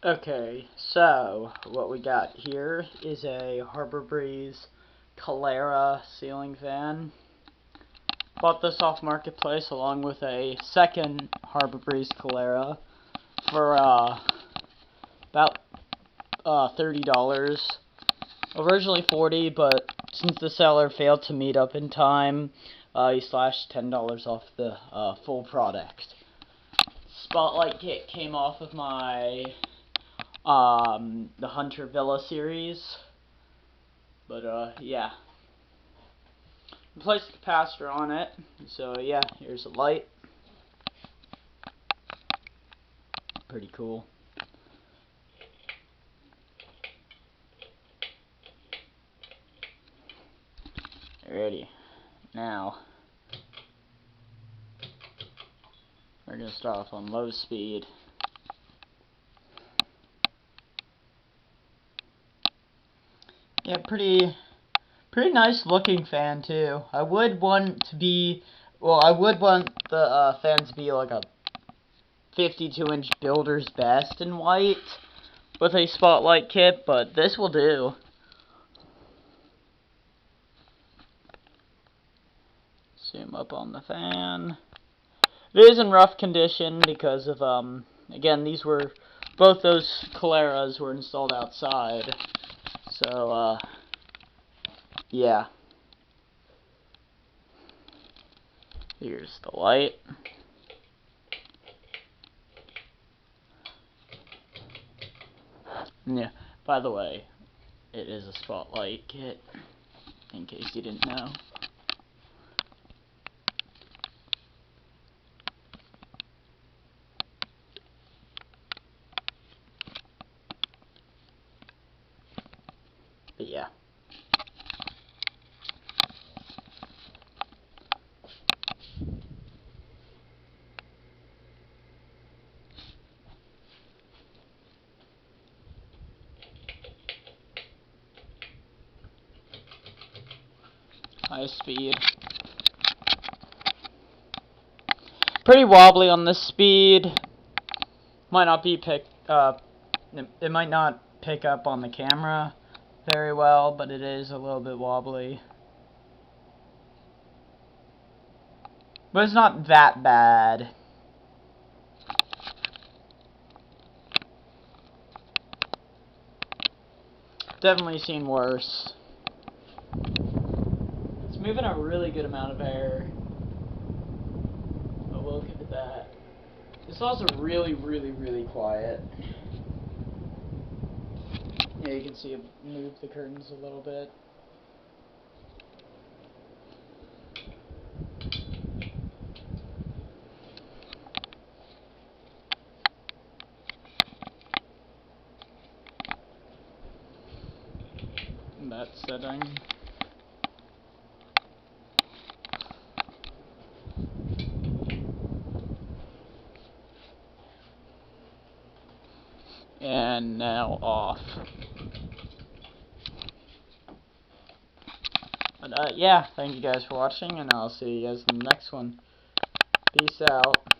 Okay, so what we got here is a Harbor Breeze Calera ceiling fan. Bought this off Marketplace along with a second Harbor Breeze Calera for about $30. Originally $40, but since the seller failed to meet up in time, he slashed $10 off the full product. Spotlight kit came off of my the Hunter Villa series, but yeah, replaced the capacitor on it. So yeah, here's a light. Pretty cool. Alrighty, now we're gonna start off on low speed. Yeah, pretty nice looking fan too. I would want the fan to be like a 52-inch builder's best in white with a spotlight kit, but this will do. Zoom up on the fan. It is in rough condition because of again, both those Caleras were installed outside. So yeah. Here's the light. Yeah, by the way, it is a spotlight kit, in case you didn't know. But yeah. High speed. Pretty wobbly on this speed. Might not be it might not pick up on the camera very well, but it is a little bit wobbly. But it's not that bad. Definitely seen worse. It's moving a really good amount of air. But we'll look at that. It's also really quiet. Yeah, you can see it move the curtains a little bit. In that setting. And now off. But yeah, thank you guys for watching, and I'll see you guys in the next one. Peace out.